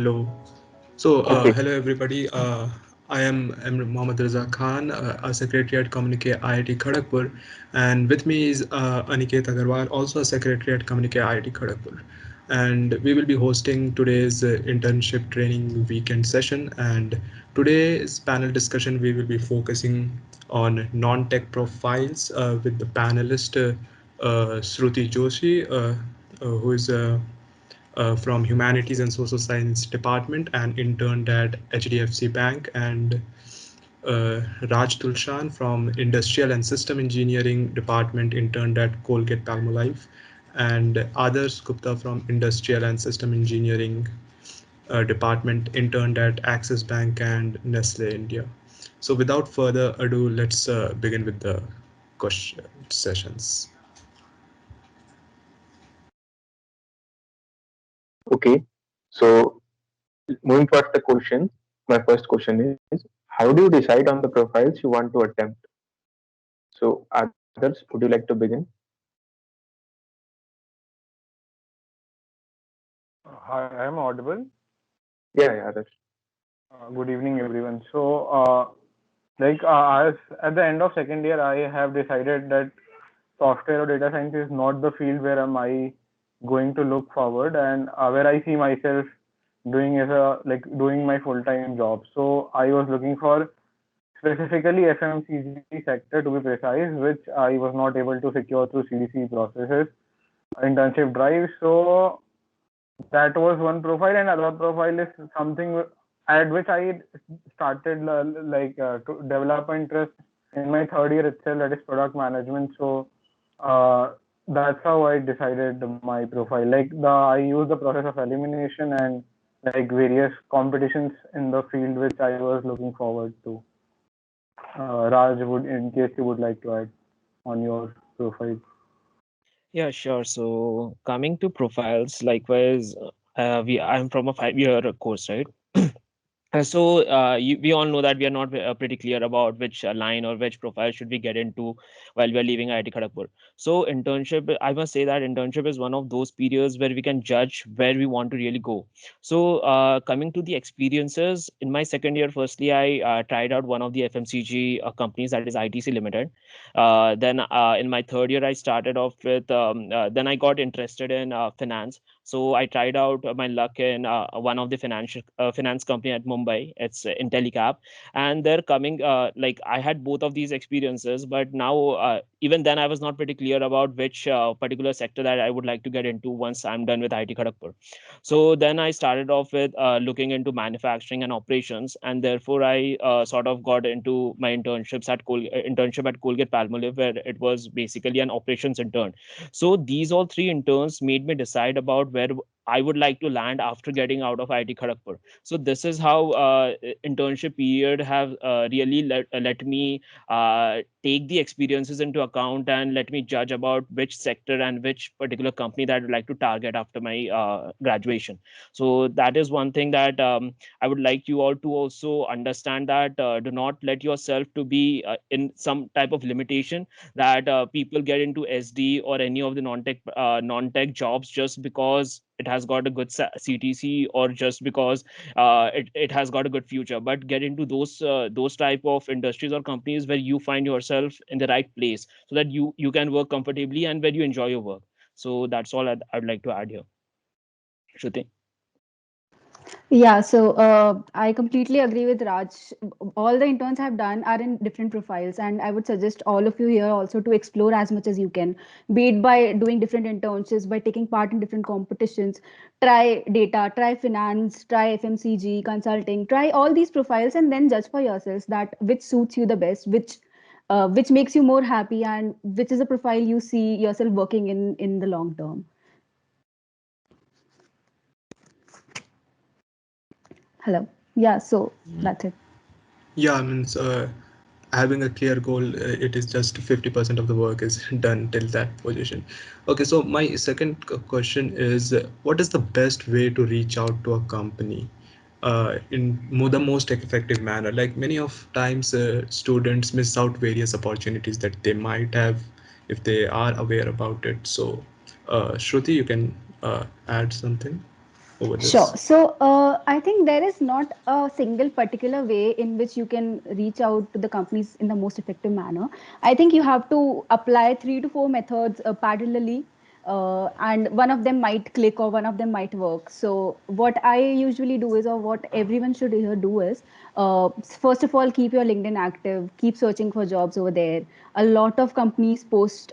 Hello. So, Okay. hello everybody. I am Mohammad Raza Khan, a secretary at Communiqué IIT Kharagpur, and with me is Aniket Agarwal, also a secretary at Communiqué IIT Kharagpur. And we will be hosting today's internship training weekend session. And today's panel discussion, we will be focusing on non-tech profiles with the panelist Shruti Joshi, who is from Humanities and Social Science Department and interned at HDFC Bank, and Raj Tulshan from Industrial and System Engineering Department interned at Colgate Palmolive, and Adarsh Gupta from Industrial and System Engineering Department interned at Axis Bank and Nestle India. So without further ado, let's begin with the question sessions. Okay. So moving towards the question, my first question is, how do you decide on the profiles you want to attempt? So others, would you like to begin? Hi, I am audible. Yeah, others. Good evening, everyone. As at the end of second year, I have decided that software or data science is not the field where am I going to look forward, and where I see myself doing is doing my full-time job. So I was looking for specifically FMCG sector to be precise, which I was not able to secure through CDC processes, internship drive. So that was one profile, and other profile is something at which I started to develop interest in my third year itself, that is product management. So that's how I decided my profile. I use the process of elimination and like various competitions in the field which I was looking forward to. Raj, would in case you would like to add on your profile. Yeah, sure. So coming to profiles, likewise, I'm from a 5-year course, right? We all know that we are not pretty clear about which line or which profile should we get into while we are leaving IIT Kharagpur. So internship, I must say that internship is one of those periods where we can judge where we want to really go. So coming to the experiences in my second year, firstly, I tried out one of the FMCG companies, that is ITC Limited. Then in my third year, I started off with, then I got interested in finance. So I tried out my luck in one of the finance company at Mumbai. It's Intellicap, and they're coming. I had both of these experiences, but now even then I was not pretty clear about which particular sector that I would like to get into once I'm done with IIT Kharagpur. So then I started off with looking into manufacturing and operations, and therefore I sort of got into my internship at Colgate Palmolive, where it was basically an operations intern. So these all three interns made me decide about where I would like to land after getting out of IIT Kharagpur. So this is how internship period have really let me take the experiences into account and let me judge about which sector and which particular company that I would like to target after my graduation. So that is one thing that I would like you all to also understand, that do not let yourself to be in some type of limitation, that people get into SD or any of the non-tech jobs just because it has got a good CTC, or just because it has got a good future. But get into those type of industries or companies where you find yourself in the right place, so that you can work comfortably and where you enjoy your work. So that's all I'd like to add here. Shruti. Yeah, so I completely agree with Raj. All the interns I've done are in different profiles, and I would suggest all of you here also to explore as much as you can, be it by doing different internships, by taking part in different competitions. Try data, try finance, try FMCG, consulting, try all these profiles, and then judge for yourselves that which suits you the best, which makes you more happy, and which is a profile you see yourself working in the long term. Hello. Yeah, so that's it. Yeah, I mean, having a clear goal, it is just 50% of the work is done till that position. Okay, so my second question is, what is the best way to reach out to a company in the most effective manner? Like many of times, students miss out various opportunities that they might have if they are aware about it. So, Shruti, you can add something. over Sure. this? So I think there is not a single particular way in which you can reach out to the companies in the most effective manner. I think you have to apply 3 to 4 methods parallelly, and one of them might click or one of them might work. So what I usually do is, or what everyone should here do is, first of all, keep your LinkedIn active, keep searching for jobs over there. A lot of companies post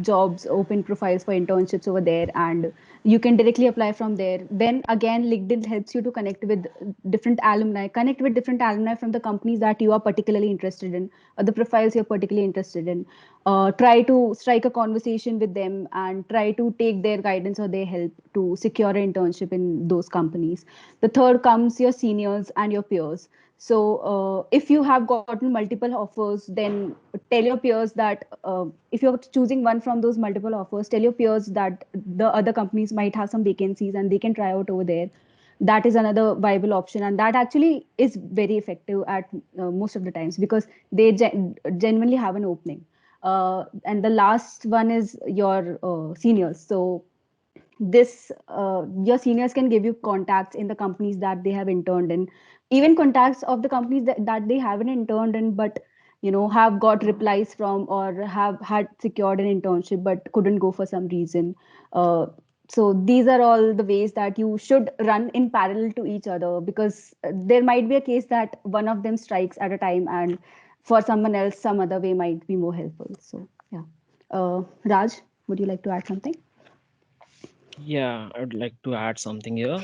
jobs, open profiles for internships over there, and you can directly apply from there. Then again, LinkedIn helps you to connect with different alumni from the companies that you are particularly interested in, or the profiles you're particularly interested in. Try to strike a conversation with them and try to take their guidance or their help to secure an internship in those companies. The third comes your seniors and your peers. So if you have gotten multiple offers, then tell your peers that, if you're choosing one from those multiple offers, tell your peers that the other companies might have some vacancies and they can try out over there. That is another viable option, and that actually is very effective at most of the times, because they genuinely have an opening. And the last one is your seniors. So this your seniors can give you contacts in the companies that they have interned in, even contacts of the companies that they haven't interned in, but have got replies from, or have had secured an internship but couldn't go for some reason. So these are all the ways that you should run in parallel to each other, because there might be a case that one of them strikes at a time, and for someone else some other way might be more helpful. So yeah. Raj, would you like to add something? Yeah, I would like to add something here.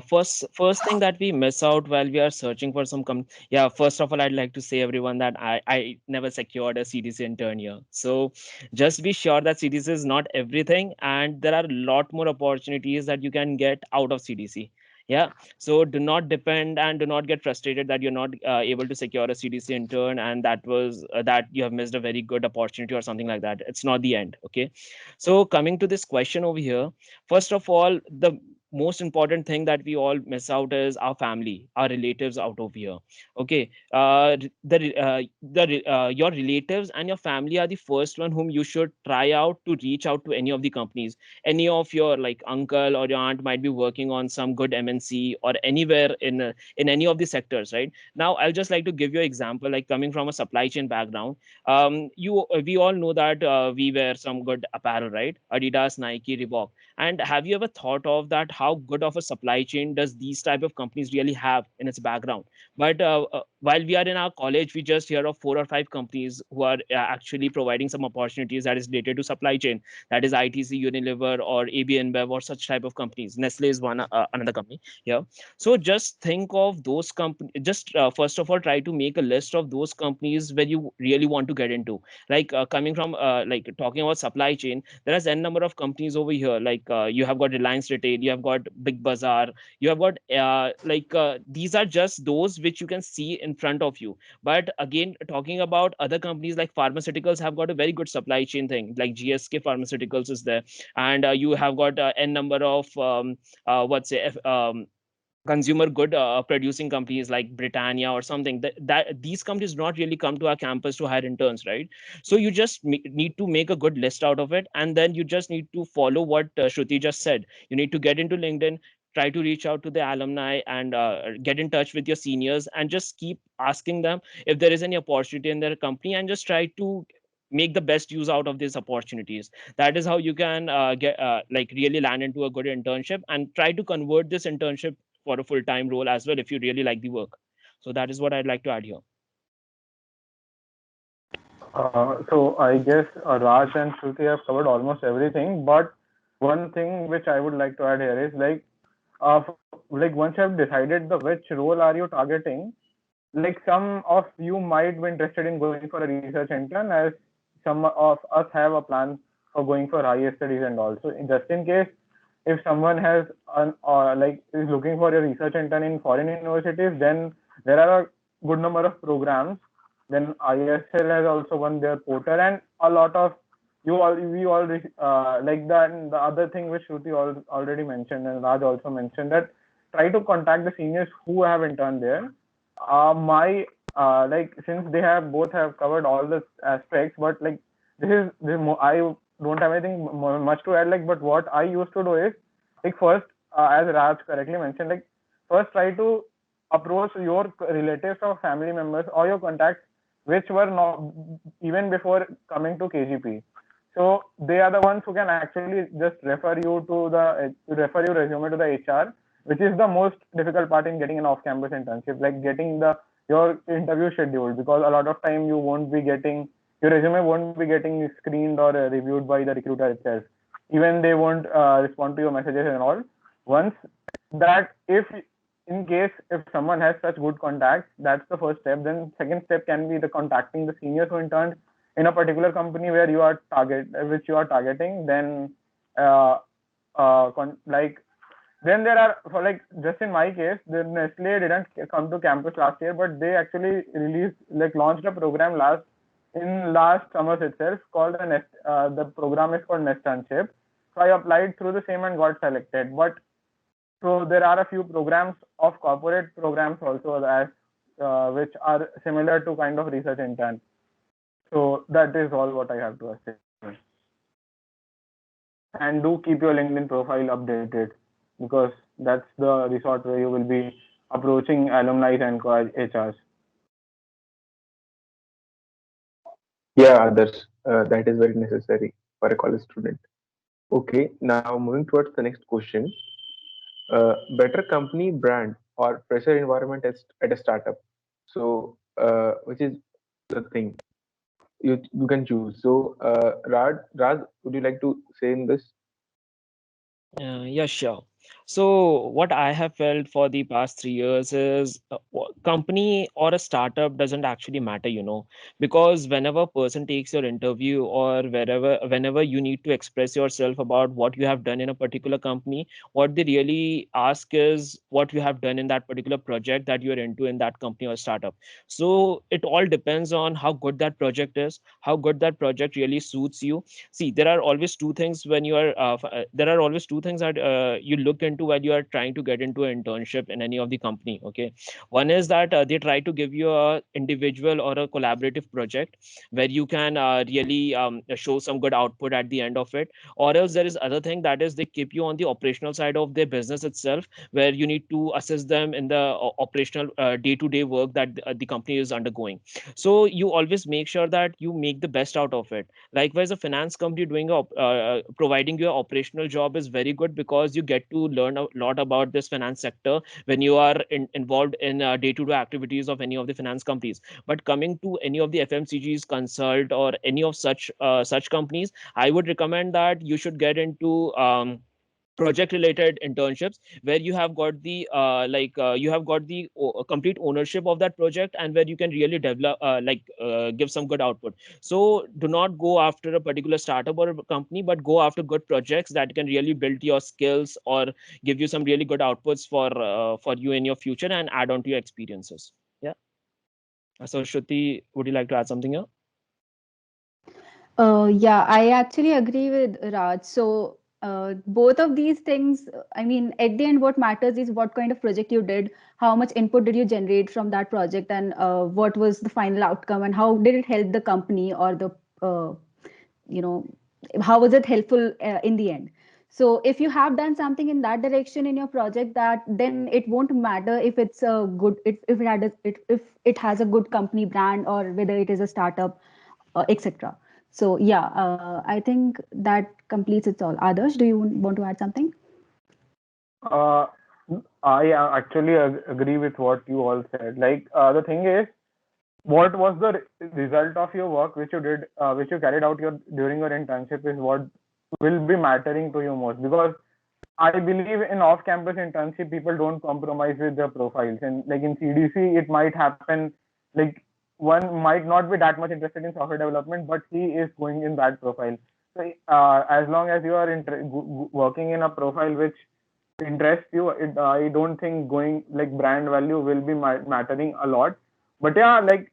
First thing that we miss out while we are searching for some yeah, first of all, I'd like to say everyone that I never secured a CDC intern here. So just be sure that CDC is not everything, and there are a lot more opportunities that you can get out of CDC. Yeah, so do not depend and do not get frustrated that you're not able to secure a CDC intern, and that you have missed a very good opportunity or something like that. It's not the end. Okay, so coming to this question over here, first of all, the most important thing that we all miss out is our family, our relatives out over here. Okay, your relatives and your family are the first one whom you should try out to reach out to any of the companies. Any of your like uncle or your aunt might be working on some good MNC or anywhere in any of the sectors, right? Now I'll just like to give you an example, like coming from a supply chain background. We all know that we wear some good apparel, right? Adidas, Nike, Reebok. And have you ever thought of that, how good of a supply chain does these type of companies really have in its background? But while we are in our college, we just hear of 4 or 5 companies who are actually providing some opportunities that is related to supply chain. That is ITC, Unilever, or AB InBev, or such type of companies. Nestle is one another company. Yeah. So just think of those companies. Just first of all, try to make a list of those companies where you really want to get into. Like coming from like talking about supply chain, there is n number of companies over here. Like you have got Reliance Retail, you have got Big Bazaar, you have got these are just those which you can see in front of you. But again, talking about other companies, like pharmaceuticals have got a very good supply chain thing, like GSK Pharmaceuticals is there. And you have got n number of what's it consumer good producing companies like Britannia or something. That these companies do not really come to our campus to hire interns, right? So you just need to make a good list out of it, and then you just need to follow what Shruti just said. You need to get into LinkedIn, try to reach out to the alumni, and get in touch with your seniors, and just keep asking them if there is any opportunity in their company, and just try to make the best use out of these opportunities. That is how you can get like really land into a good internship, and try to convert this internship for a full-time role as well if you really like the work. So that is what I'd like to add here. So I guess Raj and Shruti have covered almost everything, but one thing which I would like to add here is like, like once you have decided the which role are you targeting, like some of you might be interested in going for a research intern, as some of us have a plan for going for higher studies. And also, just in case if someone has like is looking for a research intern in foreign universities, then there are a good number of programs. Then ISL has also won their portal, and a lot of we all like that. And the other thing which Shruti already mentioned and Raj also mentioned, that try to contact the seniors who have interned there. My like, since they have both have covered all the aspects, but like I don't have anything much to add. Like, but what I used to do is, like, first as Raj correctly mentioned, like first try to approach your relatives or family members or your contacts which were not even before coming to KGP. So they are the ones who can actually just refer your resume to the HR, which is the most difficult part in getting an off-campus internship, like getting your interview scheduled, because a lot of time you won't be getting your resume won't be getting screened or reviewed by the recruiter itself. Even they won't respond to your messages and all. Once that, if in case if someone has such good contacts, that's the first step. Then second step can be the contacting the seniors who interned in a particular company where you are targeting. Then like then there are, for like just in my case, the Nestle didn't come to campus last year, but they actually launched a program last summers itself called the program is called Internship. So I applied through the same and got selected. But so there are a few programs of corporate programs also as which are similar to kind of research intern. So that is all what I have to say. And do keep your LinkedIn profile updated, because that's the resort where you will be approaching alumni and HRs. Yeah, others. That is very necessary for a college student. Okay, now moving towards the next question. Better company brand or pressure environment at a startup. So, which is the thing you can choose. So, Raj, would you like to say in this? Yeah, sure. So what I have felt for the past 3 years is company or a startup doesn't actually matter, because whenever a person takes your interview or whenever you need to express yourself about what you have done in a particular company, what they really ask is what you have done in that particular project that you are into in that company or startup. So it all depends on how good that project is, how good that project really suits you. See, there are always two things when you are there are always two things that you look into when you are trying to get into an internship in any of the company. Okay, one is that they try to give you a individual or a collaborative project where you can really show some good output at the end of it, or else there is other thing, that is they keep you on the operational side of their business itself, where you need to assist them in the operational day-to-day work that the company is undergoing. So you always make sure that you make the best out of it. Likewise, a finance company providing you an operational job is very good, because you get to learn a lot about this finance sector when you are involved in day-to-day activities of any of the finance companies. But coming to any of the FMCGs, consult, or any of such companies, I would recommend that you should get into project related internships, where you have got the complete ownership of that project, and where you can really develop give some good output. So do not go after a particular startup or a company, but go after good projects that can really build your skills or give you some really good outputs for you in your future and add on to your experiences. Yeah. So Shruti, would you like to add something here? Yeah, I actually agree with Raj. So, both of these things, I mean, at the end, what matters is what kind of project you did, how much input did you generate from that project, and what was the final outcome, and how did it help the company or you know, how was it helpful in the end? So, if you have done something in that direction in your project, that then it won't matter if it's a good, if it has a good company brand, or whether it is a startup, etc. So yeah, I think that completes it all. Adarsh, do you want to add something? Uh, I actually agree with what you all said. Like the thing is, what was the result of your work which you did, which you carried out during your internship is what will be mattering to you most. Because I believe in off-campus internship, people don't compromise with their profiles, and like in CDC, it might happen. Like one might not be that much interested in software development, but he is going in that profile. So as long as you are working in a profile which interests you, I don't think going like brand value will be mattering a lot. But yeah, like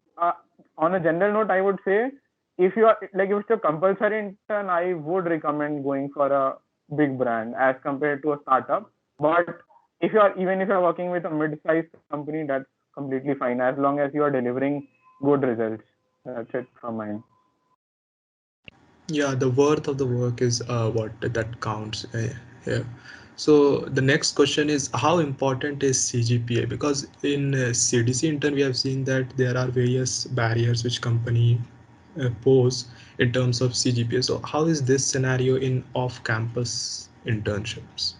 on a general note, I would say if you are like if it's a compulsory intern, I would recommend going for a big brand as compared to a startup. But if you're working with a mid-sized company, that's completely fine as long as you are delivering good results. That's it from mine. Yeah, the worth of the work is what that counts here. So the next question is, how important is CGPA? Because in CDC intern we have seen that there are various barriers which company pose in terms of CGPA. So how is this scenario in off-campus internships?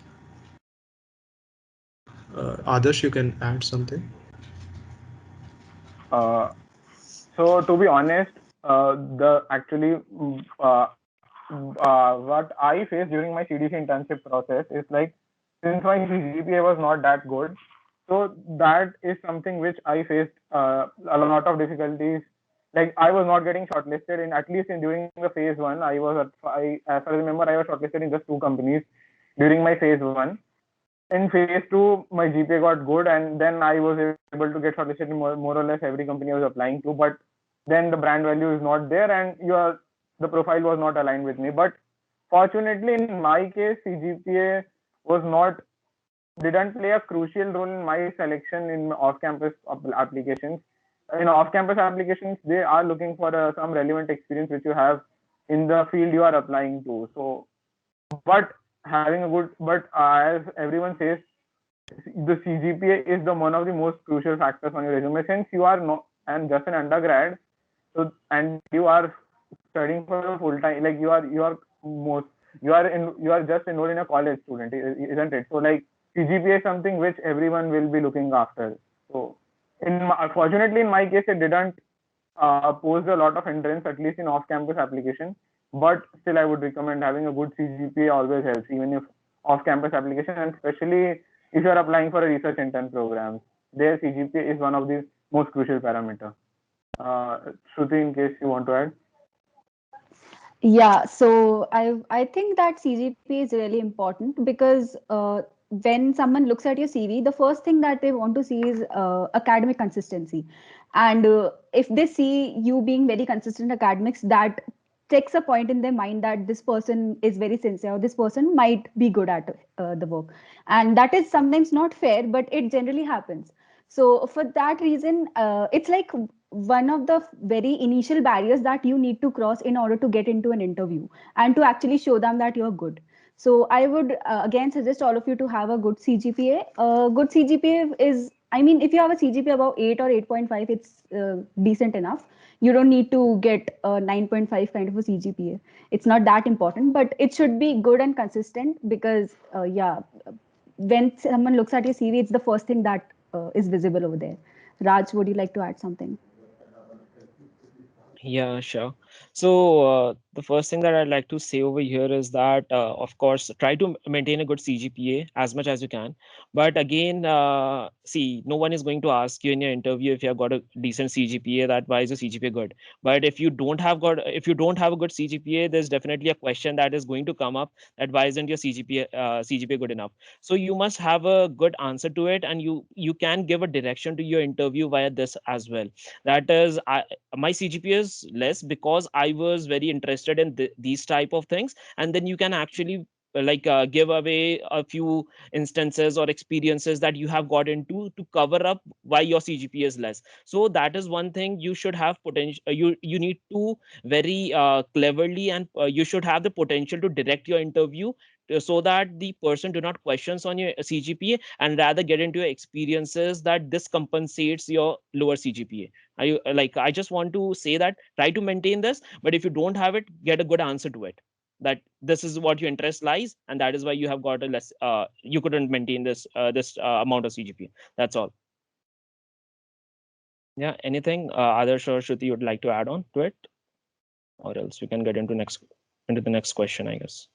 Adarsh, you can add something. Uh, so to be honest, the actually what I faced during my CDC internship process is like, since my CGPA was not that good, so that is something which I faced a lot of difficulties. Like I was not getting shortlisted in, at least in during the phase one. As I remember, I was shortlisted in just two companies during my phase one. In phase two, my GPA got good, and then I was able to get shortlisted in more or less every company I was applying to. But then the brand value is not there, and the profile was not aligned with me. But fortunately, in my case, CGPA was not didn't play a crucial role in my selection in off-campus applications. In off-campus applications, they are looking for some relevant experience which you have in the field you are applying to. So, but having a good, but as everyone says, the CGPA is the one of the most crucial factors on your resume, since you are not and just an undergrad. So and you are studying for a full time, like most you are just enrolled in a college student, isn't it? So like CGPA is something which everyone will be looking after. So fortunately in my case it didn't pose a lot of hindrance, at least in off-campus application. But still, I would recommend having a good CGPA always helps, even if off-campus application, and especially if you are applying for a research intern program. There, CGPA is one of the most crucial parameter. Shruti, in case you want to add. Yeah, so I think that CGPA is really important because when someone looks at your CV, the first thing that they want to see is academic consistency, and if they see you being very consistent in academics, that takes a point in their mind that this person is very sincere, or this person might be good at the work, and that is sometimes not fair, but it generally happens. So for that reason, it's like one of the very initial barriers that you need to cross in order to get into an interview and to actually show them that you're good. So I would again suggest all of you to have a good CGPA. Good CGPA is, I mean, if you have a CGPA about 8 or 8.5, it's decent enough. You don't need to get a 9.5 kind of a CGPA. It's not that important, but it should be good and consistent because, yeah, when someone looks at your CV, it's the first thing that is visible over there. Raj, would you like to add something? Yeah, sure. So the first thing that I'd like to say over here is that, of course, try to maintain a good CGPA as much as you can. But again, see, no one is going to ask you in your interview if you have got a decent CGPA, that why is your CGPA good. But if you don't have a good CGPA, there's definitely a question that is going to come up, that why isn't your CGPA good enough? So you must have a good answer to it, and you can give a direction to your interview via this as well. That is, my CGPA is less because I was very interested in these type of things, and then you can actually give away a few instances or experiences that you have got into to cover up why your CGPA is less. So that is one thing you should have potential. You need to very cleverly, and you should have the potential to direct your interview so that the person do not questions on your CGPA, and rather get into your experiences that this compensates your lower CGPA. I just want to say that try to maintain this, but if you don't have it, get a good answer to it, that this is what your interest lies, and that is why you have got a less you couldn't maintain this amount of CGPA. That's all. Yeah, anything Adarsh or Shruti would like to add on to it, or else we can get into the next question, I guess.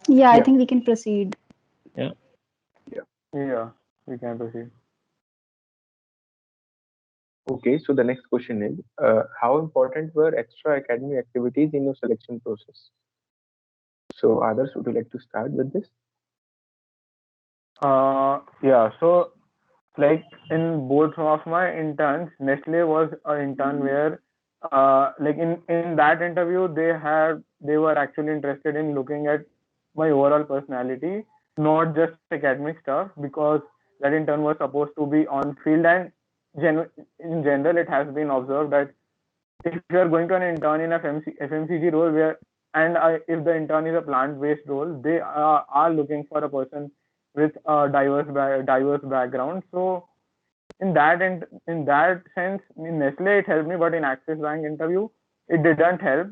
Yeah, I Yeah, think we can proceed. Yeah. yeah. Yeah, we can proceed. Okay, so the next question is, how important were extra academic activities in your selection process? So, others, would you like to start with this? Yeah. So like in both of my interns, Nestle was an intern where like in that interview they were actually interested in looking at my overall personality, not just academic stuff, because that intern was supposed to be on field. And in general it has been observed that if you are going to an intern in a FMCG role where and if the intern is a plant-based role, they are looking for a person with a diverse background. So in that sense, in Nestle it helped me, but in Axis Bank interview it didn't help.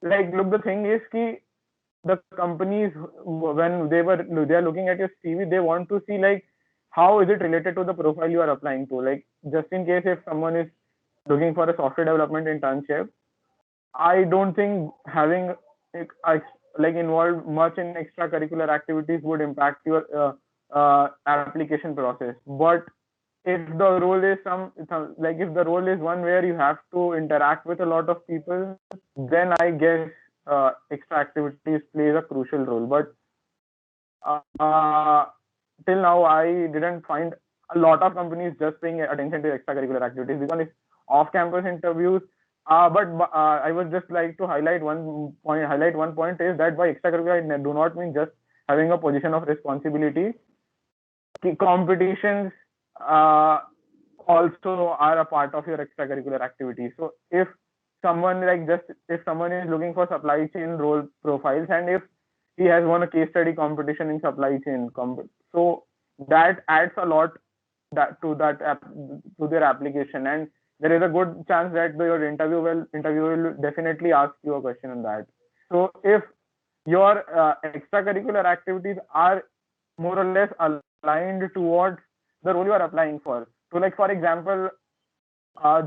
Like, look, the thing is ki the companies, when they are looking at your CV, they want to see like how is it related to the profile you are applying to. Like, just in case if someone is looking for a software development internship, I don't think having like involved much in extracurricular activities would impact your application process. But if the role is like if the role is one where you have to interact with a lot of people, then I guess extra activities plays a crucial role. But uh, till now, I didn't find a lot of companies just paying attention to extracurricular activities, because it's off-campus interviews. But I would just like to highlight one point. Is that by extracurricular, I do not mean just having a position of responsibility. Competitions uh, also are a part of your extracurricular activities. So if someone is looking for supply chain role profiles, and if he has won a case study competition in supply chain, so that adds a lot to their application, and there is a good chance that your interview will definitely ask you a question on that. So if your extracurricular activities are more or less aligned towards the role you are applying for. So, like, for example,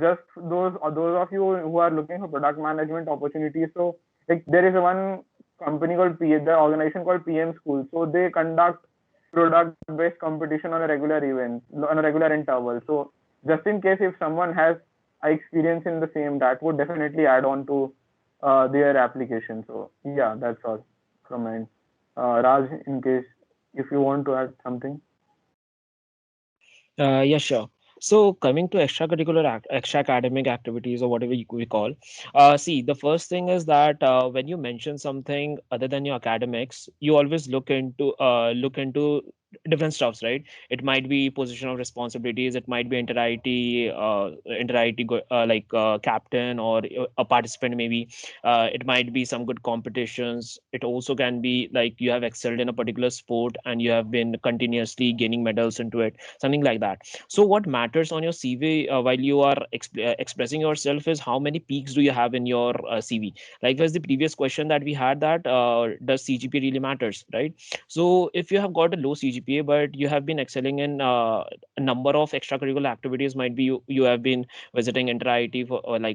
just those of you who are looking for product management opportunities. So, like, there is one company called the organization called PM School. So they conduct product-based competition on a regular interval. So just in case if someone has experience in the same, that would definitely add on to their application. So yeah, that's all from mine. Raj, in case if you want to add something. Yeah, sure. So coming to extra academic activities, or whatever we call, see, the first thing is that when you mention something other than your academics, you always look into different stuffs, right? It might be position of responsibilities, it might be like captain or a participant maybe. It might be some good competitions. It also can be like you have excelled in a particular sport and you have been continuously gaining medals into it, something like that. So what matters on your CV while you are expressing yourself is how many peaks do you have in your CV. Like was the previous question that we had, that does CGPA really matters, right? So if you have got a low CGPA but you have been excelling in a number of extracurricular activities, might be you have been visiting Inter-IIT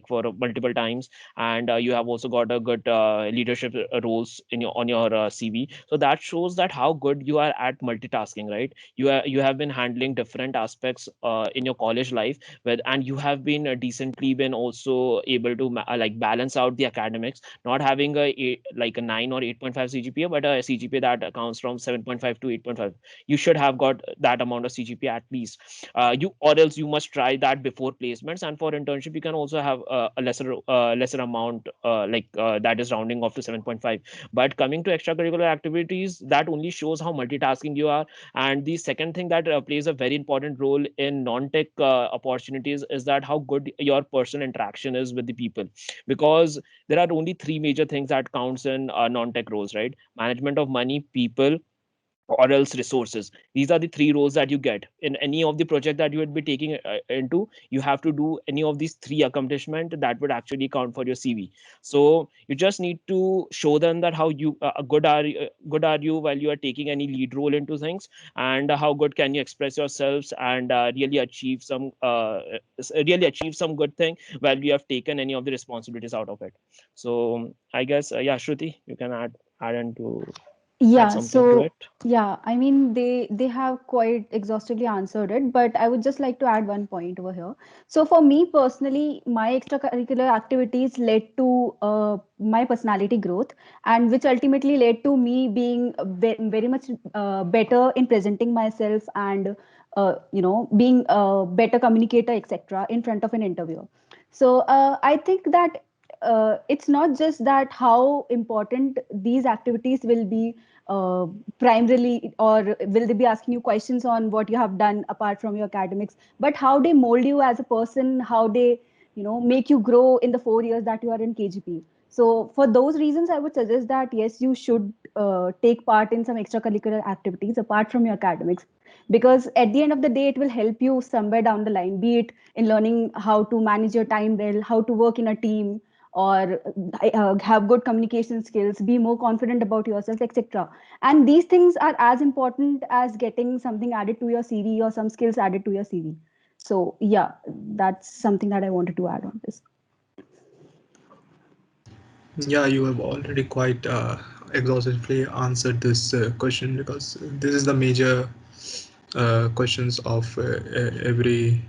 for multiple times, and you have also got a good leadership roles in your on your CV. So that shows that how good you are at multitasking, right? You have been handling different aspects in your college life, and you have been decently been also able to like balance out the academics, not having like a 9 or 8.5 CGPA, but a CGPA that accounts from 7.5 to 8.5. You should have got that amount of CGPA at least. You or else you must try that before placements, and for internship you can also have a lesser amount, that is rounding off to 7.5. But coming to extracurricular activities, that only shows how multitasking you are. And the second thing that plays a very important role in non-tech opportunities is that how good your personal interaction is with the people, because there are only three major things that counts in non-tech roles, right? Management of money, people, or else resources. These are the three roles that you get in any of the project that you would be taking into. You have to do any of these three accomplishment that would actually count for your CV. So you just need to show them that how you good are you while you are taking any lead role into things, and how good can you express yourselves, and really achieve some good thing while you have taken any of the responsibilities out of it. So I guess yeah, Shruti, you can add into add Yeah, something to so it. yeah, I mean they have quite exhaustively answered it, but I would just like to add one point over here. So for me personally, my extracurricular activities led to my personality growth, and which ultimately led to me being very much better in presenting myself, and being a better communicator, etc., in front of an interviewer. So I think that it's not just that how important these activities will be uh, primarily, or will they be asking you questions on what you have done apart from your academics, but how they mold you as a person, how they make you grow in the 4 years that you are in KGP. So for those reasons, I would suggest that yes, you should take part in some extracurricular activities apart from your academics, because at the end of the day, it will help you somewhere down the line, be it in learning how to manage your time well, how to work in a team, or have good communication skills, be more confident about yourself, etc. And these things are as important as getting something added to your CV or some skills added to your CV. So yeah, that's something that I wanted to add on this. Yeah, you have already quite exhaustively answered this question, because this is the major questions of every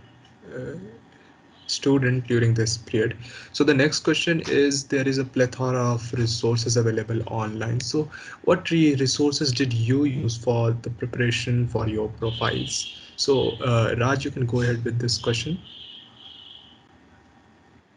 student during this period. So the next question is, there is a plethora of resources available online. So what resources did you use for the preparation for your profiles? So Raj, you can go ahead with this question.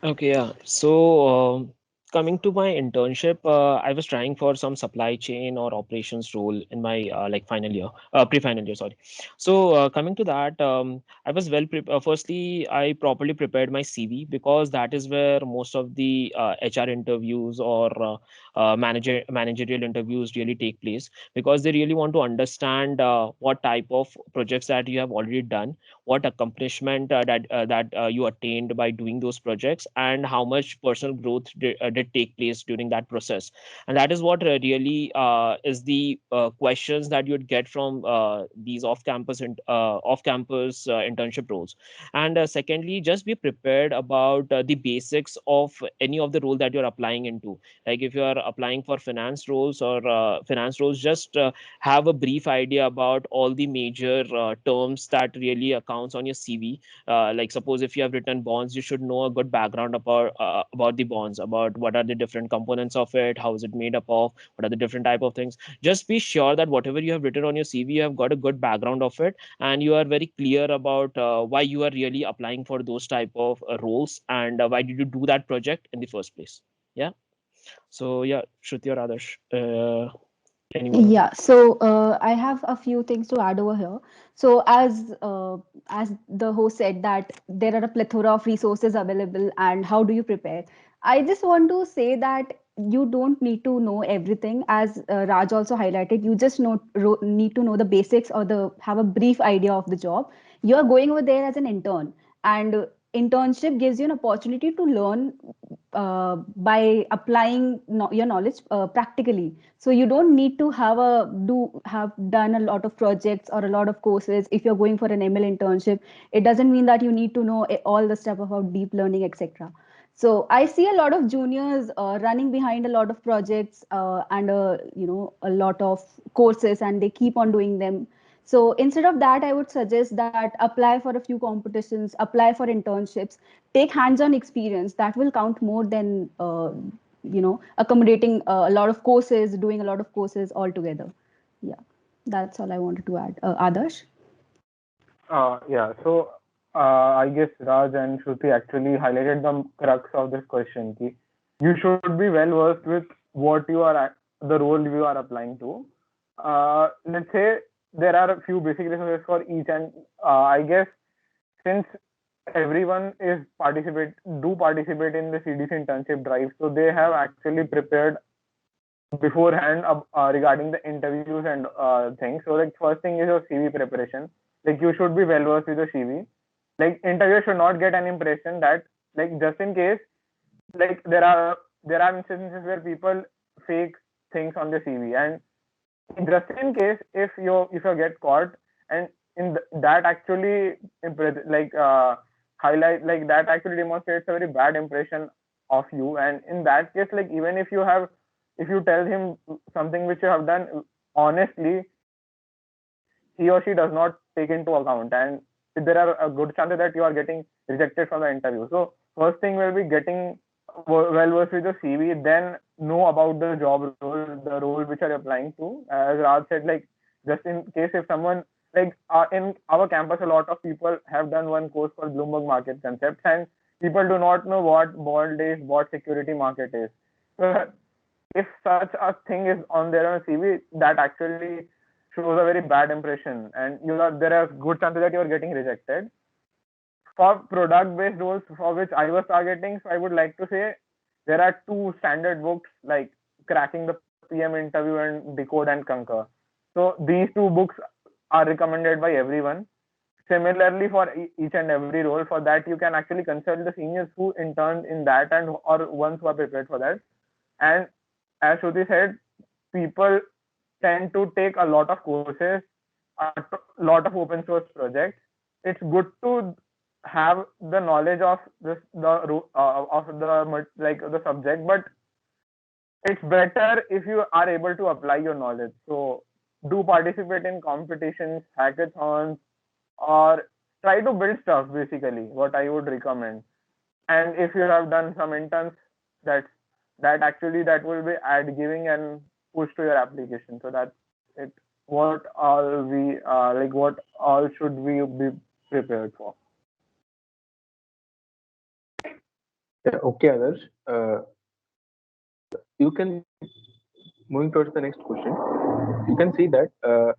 Okay, yeah. So, coming to my internship, I was trying for some supply chain or operations role in my like final year, pre-final year, sorry. So, coming to that, I was well prepared. Firstly, I properly prepared my CV, because that is where most of the HR interviews or managerial interviews really take place, because they really want to understand what type of projects that you have already done, what accomplishment that you attained by doing those projects, and how much personal growth did take place during that process. And that is what really is the questions that you'd get from these off-campus internship roles. And secondly, just be prepared about the basics of any of the role that you're applying into. Like if you are applying for finance roles, just have a brief idea about all the major terms that really accounts on your CV. Like suppose if you have written bonds, you should know a good background about the bonds, about what are the different components of it, how is it made up of, what are the different type of things. Just be sure that whatever you have written on your CV, you have got a good background of it, and you are very clear about why you are really applying for those type of roles, and why did you do that project in the first place. Yeah. So yeah, Shruti or Adarsh, any one of you. Yeah, so I have a few things to add over here. So as the host said that there are a plethora of resources available, and how do you prepare? I just want to say that you don't need to know everything, as Raj also highlighted. You just need to know the basics, or the have a brief idea of the job. You're going over there as an intern, and internship gives you an opportunity to learn by applying your knowledge practically. So you don't need to have done a lot of projects or a lot of courses. If you're going for an ML internship, it doesn't mean that you need to know all the stuff about deep learning, etc. So I see a lot of juniors running behind a lot of projects and a lot of courses, and they keep on doing them. So instead of that, I would suggest that apply for a few competitions, apply for internships, take hands-on experience. That will count more than accommodating a lot of courses, doing a lot of courses altogether. Yeah, that's all I wanted to add. Adarsh? Yeah, so I guess Raj and Shruti actually highlighted the crux of this question. You should be well versed with the role you are applying to. Let's say there are a few basic resources for each, and I guess since everyone is participate in the CDC internship drive, so they have actually prepared beforehand regarding the interviews and things. So like first thing is your CV preparation. Like you should be well versed with your CV. Like interviewer should not get an impression that, like, just in case, like there are instances where people fake things on their CV, and just in case if you get caught, and that actually highlight, like that actually demonstrates a very bad impression of you. And in that case, like even if you tell him something which you have done honestly, he or she does not take into account, and there are a good chances that you are getting rejected from the interview. So first thing will be getting well versed with your CV, then know about the job role, the role which are applying to. As Raj said, like just in case if someone, like in our campus, a lot of people have done one course called Bloomberg Market Concepts, and people do not know what bond is, what security market is. So if such a thing is on their own CV, that actually shows a very bad impression, and there are good chances that you are getting rejected. For product-based roles for which I was targeting, so I would like to say there are two standard books like Cracking the PM Interview and Decode and Conquer. So these two books are recommended by everyone. Similarly, for each and every role, for that you can actually consult the seniors who interned in that and or ones who are prepared for that. And as Shruti said, people tend to take a lot of courses, a lot of open source projects. It's good to have the knowledge of the subject, but it's better if you are able to apply your knowledge. So do participate in competitions, hackathons, or try to build stuff, basically what I would recommend. And if you have done some interns, that will be add giving and push to your application. So that's it. What all should we be prepared for? Yeah, okay, Adarsh. You can, moving towards the next question, you can see that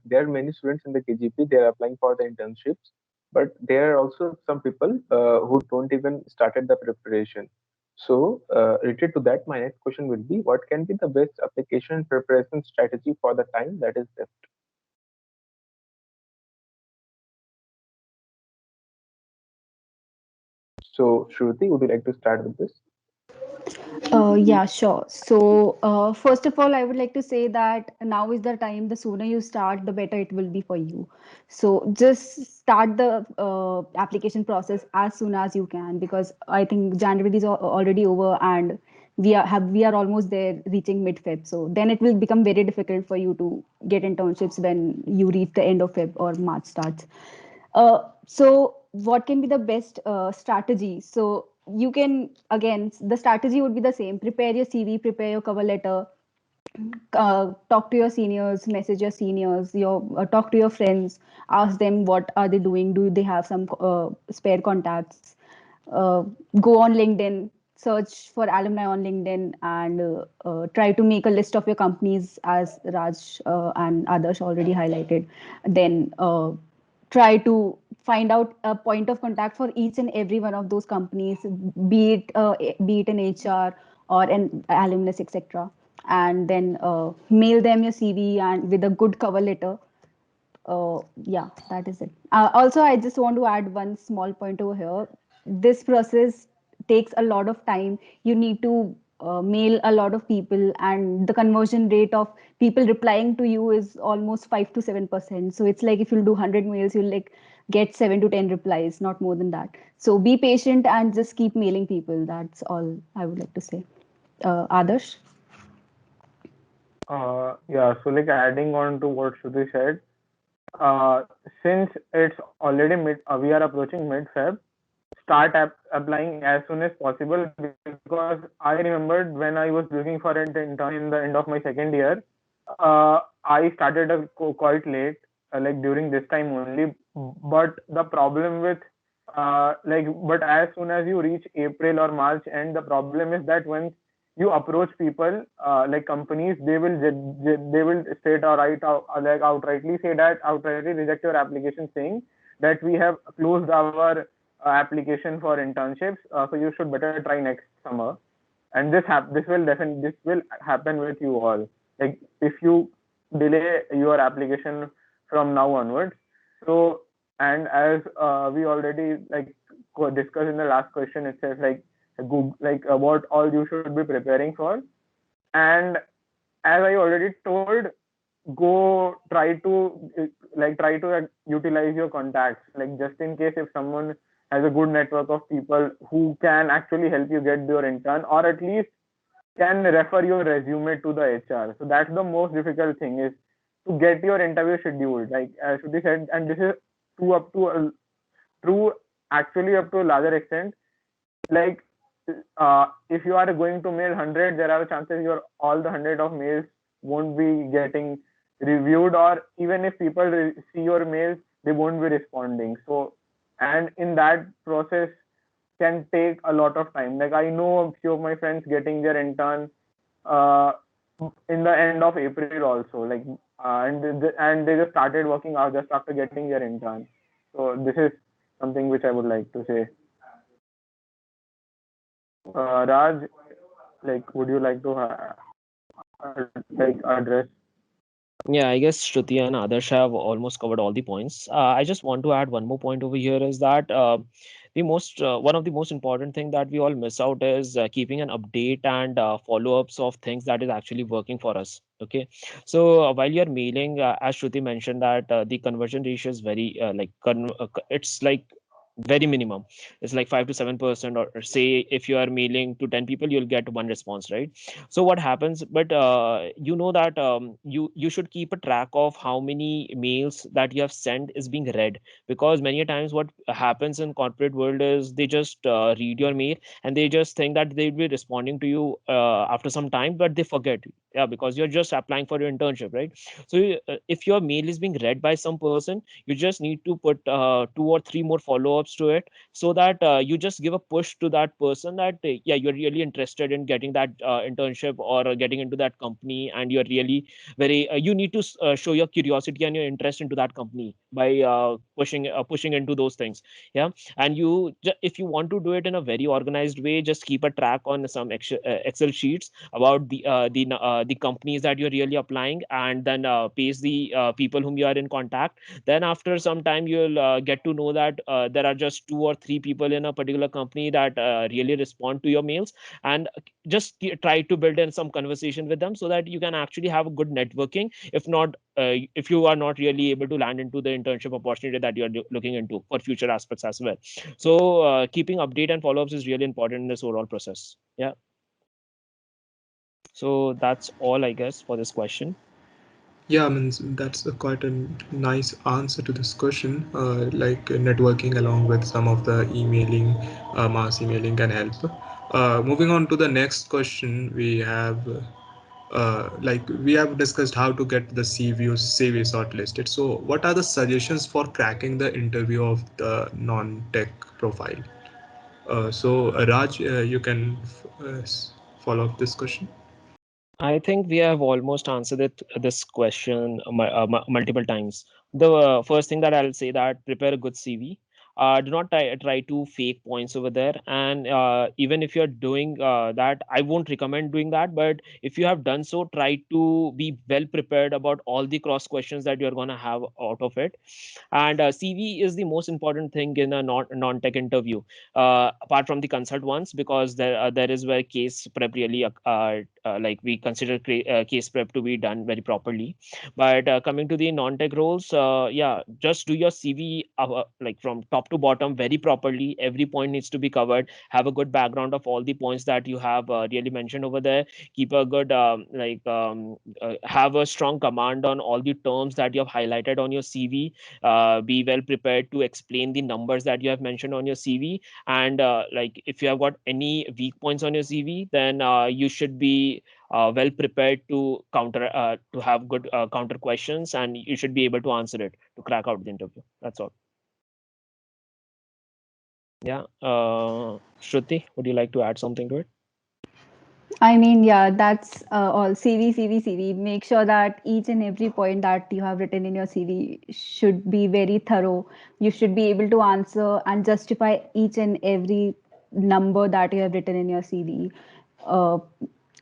there are many students in the KGP, they are applying for the internships, but there are also some people who don't even started the preparation. So related to that, my next question will be, what can be the best application preparation strategy for the time that is left? So Shruti, would you like to start with this? Yeah, sure. So, first of all, I would like to say that now is the time. The sooner you start, the better it will be for you. So, just start the application process as soon as you can, because I think January is already over, and we are almost there, reaching mid-Feb. So then it will become very difficult for you to get internships when you reach the end of Feb or March starts. So what can be the best strategy? So you can, again, the strategy would be the same: prepare your CV, prepare your cover letter, talk to your seniors, message your seniors, talk to your friends, ask them what are they doing, do they have some spare contacts, uh, go on LinkedIn, search for alumni on LinkedIn, and try to make a list of your companies, as Raj and others already highlighted. Then try to find out a point of contact for each and every one of those companies, be it an HR or an alumnus, etc. And then mail them your CV and with a good cover letter. Yeah, that is it. Also, I just want to add one small point over here. This process takes a lot of time. You need to mail a lot of people, and the conversion rate of people replying to you is almost 5 to 7%. So it's like if you'll do 100 mails, you'll like get 7 to 10 replies, not more than that. So be patient and just keep mailing people. That's all I would like to say. Adarsh? Yeah, so like adding on to what Shruti said, uh, since it's already we are approaching mid-Feb, start applying as soon as possible, because I remembered when I was looking for an intern in the end of my second year, I started quite late, like during this time only. But the problem with but as soon as you reach April or March, and the problem is that when you approach people, like companies, they will state or like outrightly say that outrightly reject your application, saying that we have closed our application for internships, so you should better try next summer. And this will happen with you all. Like if you delay your application from now onwards. So, and as we already like discussed in the last question itself, like Google, like what all you should be preparing for. And as I already told, go try to utilize your contacts, like just in case if someone has a good network of people who can actually help you get your intern, or at least can refer your resume to the HR. So that's the most difficult thing, is to get your interview scheduled, like as Shruti said. And this is true up to true actually up to a larger extent. Like if you are going to mail 100, there are chances your all the 100 of mails won't be getting reviewed, or even if people see your mails, they won't be responding. So, and in that process can take a lot of time. Like I know a few of my friends getting their intern uh, in the end of April also, like and they just started working out just after getting their intern. So this is something which I would like to say. Raj, like would you like to like address? Yeah, I guess Shruti and Adarsh have almost covered all the points. I just want to add one more point over here is that the most one of the most important thing that we all miss out is keeping an update and follow-ups of things that is actually working for us. Okay, so while you're mailing, as Shruti mentioned, that the conversion ratio is very it's like very minimum. It's like 5 to 7%, or say if you are mailing to 10 people, you'll get one response, right? So what happens, but you know that you should keep a track of how many mails that you have sent is being read, because many a times what happens in corporate world is they just read your mail and they just think that they'll be responding to you after some time, but they forget. Yeah, because you're just applying for your internship, right? So if your mail is being read by some person, you just need to put 2 or 3 more follow-ups to it, so that you just give a push to that person that yeah, you're really interested in getting that internship or getting into that company, and you're really very you need to show your curiosity and your interest into that company by pushing into those things. Yeah, and if you want to do it in a very organized way, just keep a track on some excel sheets about the companies that you're really applying, and then paste the people whom you are in contact. Then after some time, you'll get to know that there are just 2 or 3 people in a particular company that really respond to your mails, and just try to build in some conversation with them, so that you can actually have a good networking. If not, if you are not really able to land into the internship opportunity that you are looking into for future aspects as well. So keeping update and follow-ups is really important in this overall process. Yeah, so that's all I guess for this question. Yeah, I mean, that's quite a nice answer to this question. Like networking along with some of the emailing, mass emailing can help. Moving on to the next question, we have like we have discussed how to get the CV shortlisted. So, what are the suggestions for cracking the interview of the non-tech profile? Raj, you can follow up this question. I think we have almost answered this question multiple times. The first thing that I'll say, that prepare a good CV. Do not try to fake points over there. And even if you're doing that, I won't recommend doing that. But if you have done so, try to be well prepared about all the cross questions that you're going to have out of it. And CV is the most important thing in a non-tech interview, apart from the consult ones, because there is where case prep really like we consider case prep to be done very properly. But coming to the non-tech roles, yeah, just do your CV like from top to bottom very properly. Every point needs to be covered. Have a good background of all the points that you have really mentioned over there. Keep a good have a strong command on all the terms that you have highlighted on your CV. Be well prepared to explain the numbers that you have mentioned on your CV. And like if you have got any weak points on your CV, then you should be well prepared to have good counter questions, and you should be able to answer it to crack out the interview. That's all. Yeah, Shruti, would you like to add something to it? I mean, yeah, that's all. CV, CV, CV. Make sure that each and every point that you have written in your CV should be very thorough. You should be able to answer and justify each and every number that you have written in your CV. Uh,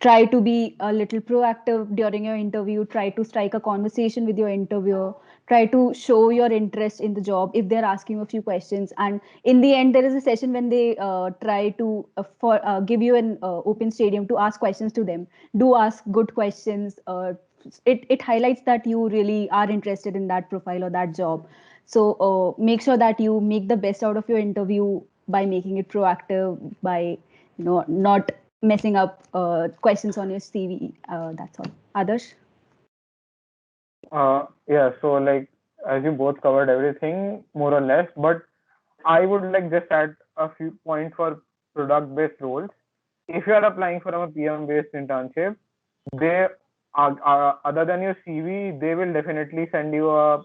Try to be a little proactive during your interview. Try to strike a conversation with your interviewer. Try to show your interest in the job if they're asking a few questions. And in the end, there is a session when they try to give you an open stadium to ask questions to them. Do ask good questions. It highlights that you really are interested in that profile or that job. So make sure that you make the best out of your interview by making it proactive, by not messing up questions on your CV. That's all. Adarsh? Yeah, so like as you both covered everything more or less, but I would like just add a few points for product-based roles. If you are applying for a PM-based internship, they are other than your CV, they will definitely send you a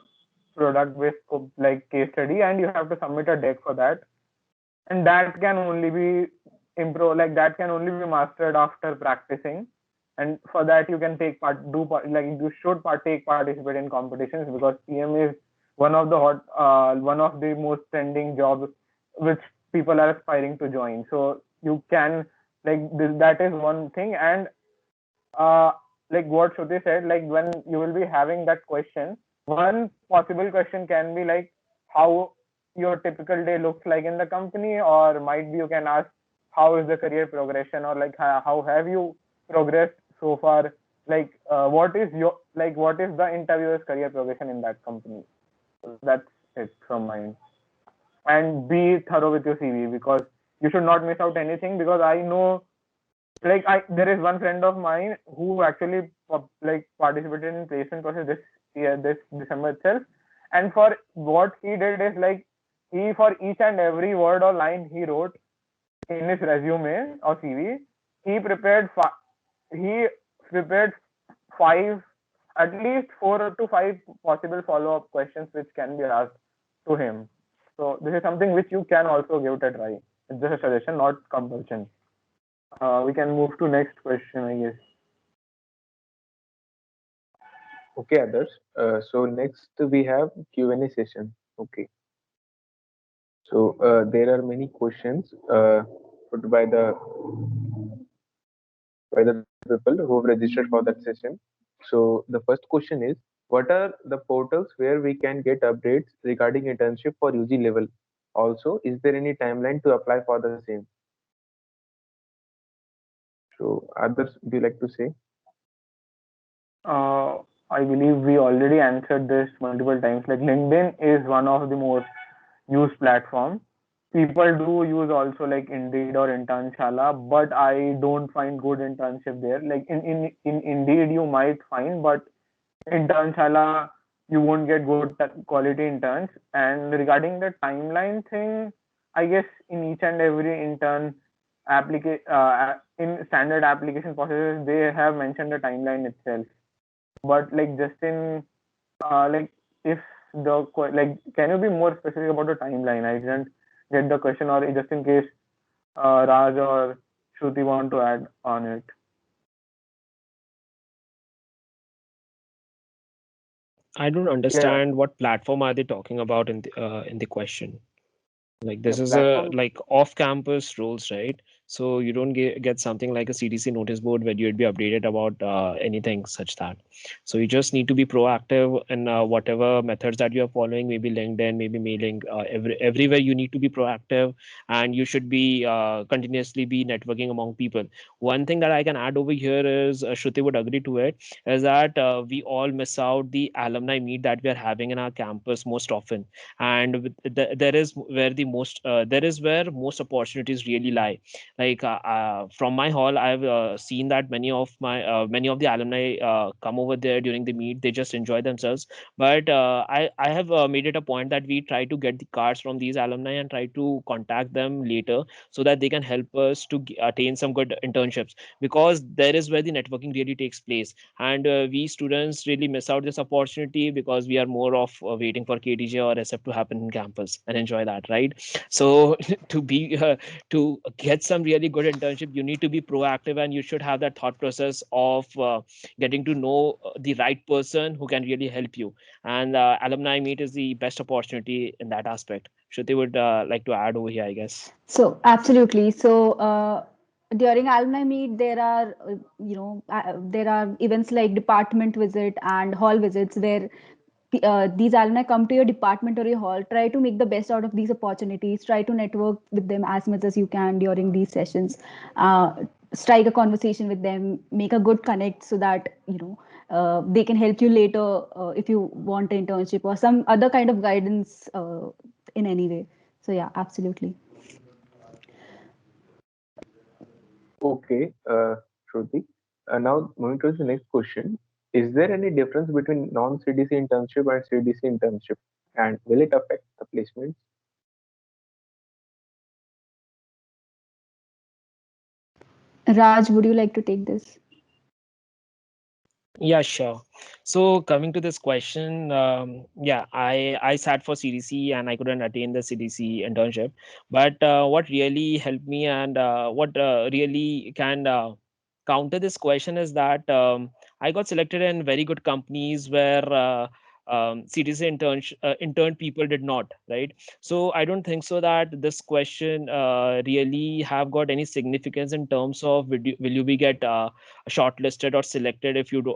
product-based like case study, and you have to submit a deck for that. And that can only be like that can only be mastered after practicing. And for that, you can take like you should participate in competitions, because PM is one of the most trending jobs which people are aspiring to join. So you can that is one thing. And like what Shruti said, like when you will be having that question, one possible question can be like how your typical day looks like in the company, or might be you can ask how is the career progression, or like how have you progressed so far, like what is the interviewer's career progression in that company. So that's it from mine. And be thorough with your CV, because you should not miss out anything, because I know, like there is one friend of mine who actually participated in placement process this year, this December itself. And for what he did is like, he, for each and every word or line he wrote in his resume or CV, he prepared he prepared five, at least 4 to 5 possible follow-up questions which can be asked to him. So this is something which you can also give it a try. It's just a suggestion, not compulsion. We can move to next question, I guess. Okay, others. So next we have Q&A session. Okay. So there are many questions put by the people who have registered for that session. So the first question is, what are the portals where we can get updates regarding internship for UG level? Also, is there any timeline to apply for the same? So others, would you like to say? I believe we already answered this multiple times. Like LinkedIn is one of the most used platform. People do use also like Indeed or Internshala, but I don't find good internship there. Like in Indeed you might find, but Internshala you won't get good quality interns. And regarding the timeline thing, I guess in each and every intern in standard application processes they have mentioned the timeline itself. But like just in like if like can you be more specific about the timeline? I didn't get the question, or just in case Raj or Shruti want to add on it. I don't Yeah, understand what platform are they talking about in the question. Like yeah, this is a platform. like off-campus roles, right? So you don't get something like a CDC notice board where you'd be updated about anything such that. So you just need to be proactive in whatever methods that you're following, maybe LinkedIn, maybe mailing, everywhere you need to be proactive, and you should be continuously be networking among people. One thing that I can add over here is Shruti would agree to it, is that we all miss out the alumni meet that we are having in our campus most often, and there is where there is where most opportunities really lie. Like from my hall, I've seen that many of the alumni come over there during the meet. They just enjoy themselves, but I have made it a point that we try to get the cards from these alumni and try to contact them later so that they can help us to attain some good internships, because there is where the networking really takes place. And we students really miss out this opportunity because we are more of waiting for KTJ or SF to happen in campus and enjoy that, right? So to be to get some really good internship, you need to be proactive, and you should have that thought process of getting to know the right person who can really help you. And alumni meet is the best opportunity in that aspect. Shruti would like to add over here, I guess. So absolutely. So during alumni meet, there are there are events like department visit and hall visits. There, these alumni come to your department or your hall. Try to make the best out of these opportunities. Try to network with them as much as you can during these sessions. Strike a conversation with them. Make a good connect so that they can help you later if you want an internship or some other kind of guidance in any way. So yeah, absolutely. Okay, Shruti. Now moving to the next question. Is there any difference between non-CDC internship and CDC internship? And will it affect the placements? Raj, would you like to take this? Yeah, sure. So coming to this question, yeah, I sat for CDC and I couldn't attain the CDC internship. But what really helped me, and what really can counter this question, is that I got selected in very good companies where CDC intern people did not, right? So I don't think so that this question really have got any significance in terms of will you be get shortlisted or selected if you do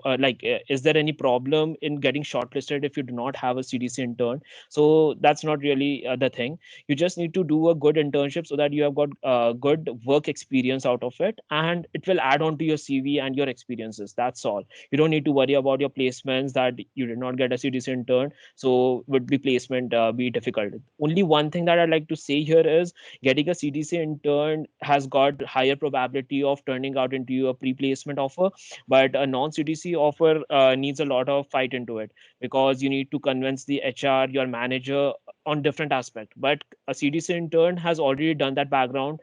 is there any problem in getting shortlisted if you do not have a CDC intern? So that's not really the thing. You just need to do a good internship so that you have got good work experience out of it, and it will add on to your CV and your experiences. That's all. You don't need to worry about your placements, that you did not get a CDC intern, so would be placement be difficult. Only one thing that I'd like to say here is getting a CDC intern has got higher probability of turning out into a pre-placement offer, but a non-CDC offer needs a lot of fight into it, because you need to convince the HR, your manager, on different aspect. But a CDC intern has already done that background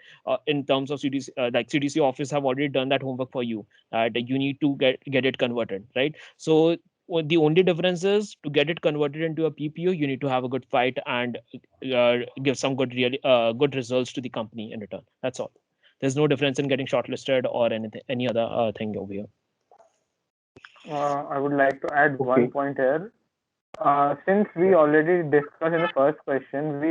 in terms of CDC, like CDC office have already done that homework for you. You need to get it converted, right? So the only difference is, to get it converted into a PPO, you need to have a good fight and give some good results to the company in return. That's all. There's no difference in getting shortlisted or any other thing over here. I would like to add Okay. one point here. Since we already discussed in the first question,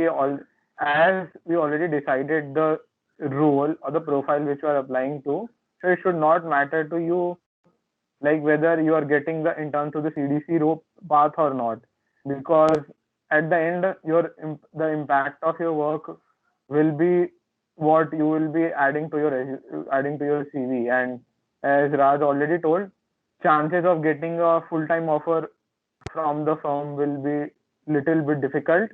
as we already decided the role or the profile which you are applying to, so it should not matter to you like whether you are getting the intern through the CDC path or not, because at the end the impact of your work will be what you will be adding to your CV. And as Raj already told, chances of getting a full-time offer from the firm will be little bit difficult.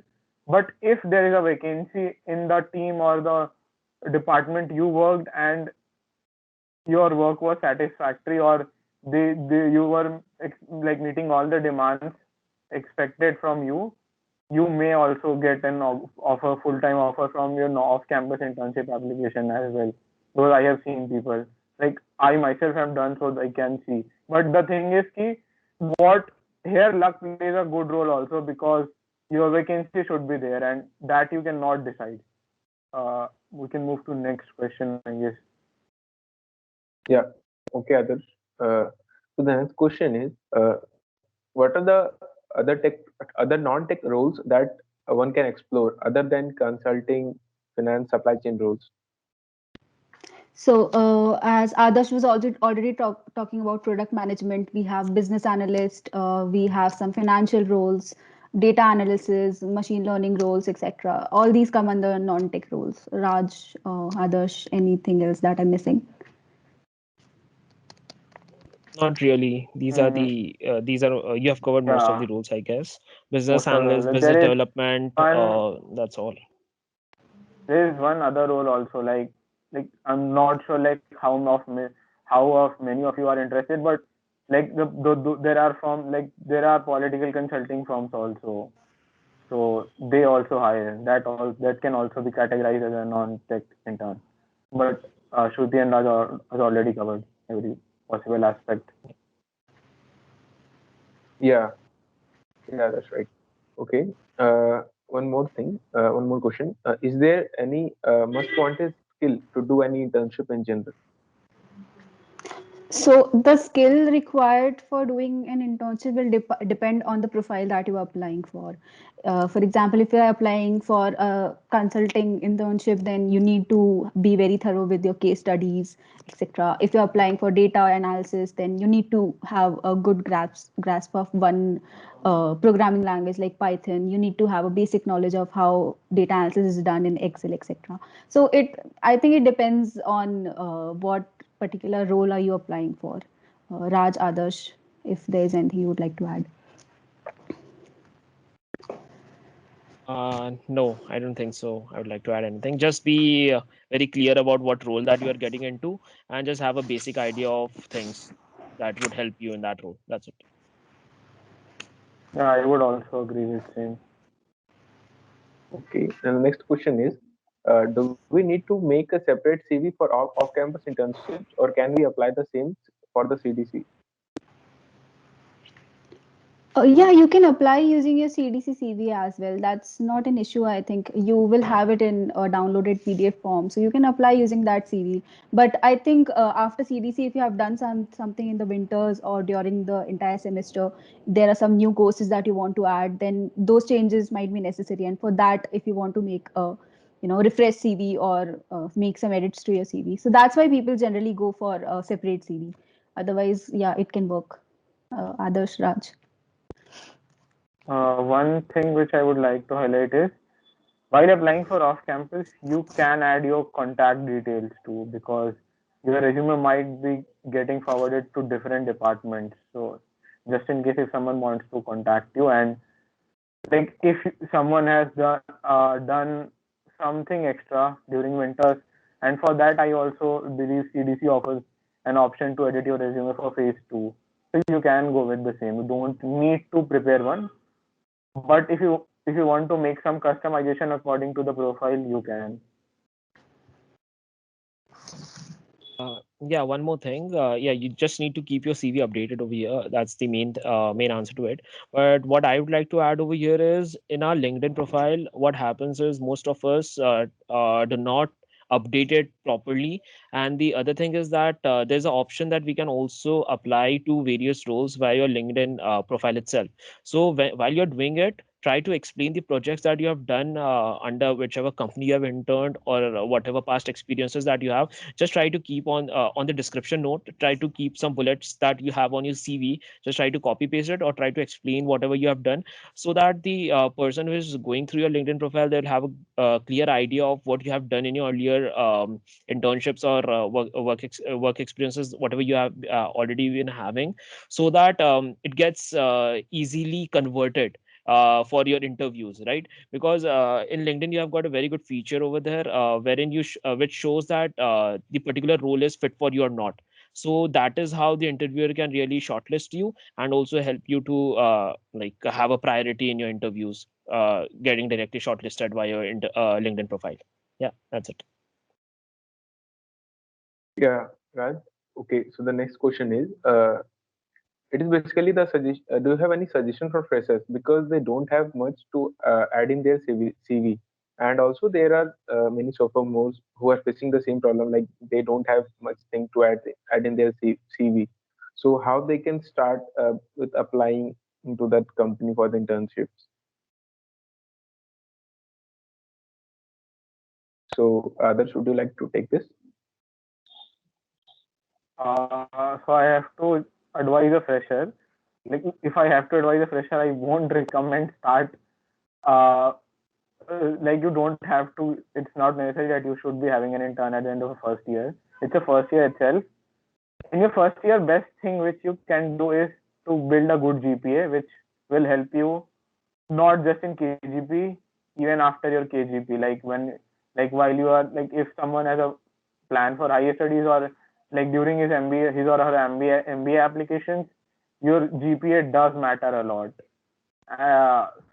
But if there is a vacancy in the team or the department you worked, and your work was satisfactory, or you were like meeting all the demands expected from you, you may also get an offer, full-time offer from your off-campus internship application as well. Because I have seen people, like I myself have done, so I can see. But the thing is what here, luck plays a good role also, because your vacancy should be there, and that you cannot decide. We can move to next question, I guess. Yeah. Okay, Adarsh. So the next question is, what are the other non-tech roles that one can explore other than consulting, finance, supply chain roles? So, as Adarsh was also already talking about product management, we have business analyst, we have some financial roles, data analysis, machine learning roles, etc. All these come under non-tech roles. Raj, Adarsh, anything else that I'm missing? Not really. These are Mm, you have covered most of yeah, the roles, I guess. Business most of them. analyst, Like, business development, that's all. there is one other role also. Like I'm not sure like how of many of you are interested, but like there are there are political consulting firms also. So they also hire. That can also be categorized as a non-tech intern. But Shruti and Raj has already covered every possible aspect. Yeah, yeah, that's right. Okay. One more thing, one more question. Is there any must-wanted skill to do any internship in general? So the skill required for doing an internship will depend on the profile that you are applying for. For example, if you are applying for a consulting internship, then you need to be very thorough with your case studies, etc. If you're applying for data analysis, then you need to have a good grasp of one programming language like Python. You need to have a basic knowledge of how data analysis is done in Excel, etc. So I think it depends on what particular role are you applying for? Raj, Adarsh, if there's anything you would like to add. No, I don't think so. I would like to add anything. Just be very clear about what role that you are getting into, and just have a basic idea of things that would help you in that role. That's it. Yeah, I would also agree with same. Okay. And the next question is, do we need to make a separate CV for off-campus internships, or can we apply the same for the CDC? Yeah, you can apply using your CDC CV as well. That's not an issue. I think you will have it in a downloaded PDF form, so you can apply using that CV. But I think after CDC, if you have done something in the winters or during the entire semester, there are some new courses that you want to add, then those changes might be necessary. And for that, if you want to make a refresh CV or make some edits to your CV, so that's why people generally go for a separate CV. Otherwise, yeah, it can work. Adarsh, Raj. One thing which I would like to highlight is while applying for off campus, you can add your contact details too, because your resume might be getting forwarded to different departments. So just in case if someone wants to contact you, and like if someone has done something extra during winters, and for that I also believe CDC offers an option to edit your resume for phase 2. So you can go with the same. You don't need to prepare one, but if you want to make some customization according to the profile, you can. Yeah, one more thing. Yeah, you just need to keep your CV updated over here. That's the main answer to it. But what I would like to add over here is in our LinkedIn profile, what happens is most of us do not update it properly. And the other thing is that there's an option that we can also apply to various roles via your LinkedIn profile itself. So while you're doing it, try to explain the projects that you have done under whichever company you have interned, or whatever past experiences that you have. Just try to keep on the description note, try to keep some bullets that you have on your CV. Just try to copy paste it or try to explain whatever you have done, so that the person who is going through your LinkedIn profile, they'll have a clear idea of what you have done in your earlier internships or work experiences, whatever you have already been having, so that it gets easily converted for your interviews, right? Because in LinkedIn you have got a very good feature over there, wherein which shows that the particular role is fit for you or not. So that is how the interviewer can really shortlist you and also help you to like have a priority in your interviews, getting directly shortlisted by your LinkedIn profile. Yeah, that's it. Yeah, Raj. Okay, so the next question is, it is basically the suggestion. Do you have any suggestion for freshers because they don't have much to add in their CV, and also there are many sophomores who are facing the same problem, like they don't have much thing to add in their CV. So how they can start with applying into that company for the internships? So, others, would you like to take this? So I have to advise a fresher. Like if I have to advise a fresher, I won't recommend start. Uh, like you don't have to. It's not necessary that you should be having an intern at the end of the first year. It's a first year itself. In your first year, best thing which you can do is to build a good GPA, which will help you not just in KGP, even after your KGP. Like while you are like, if someone has a plan for higher studies, or like during his MBA, his or her MBA applications, your GPA does matter a lot.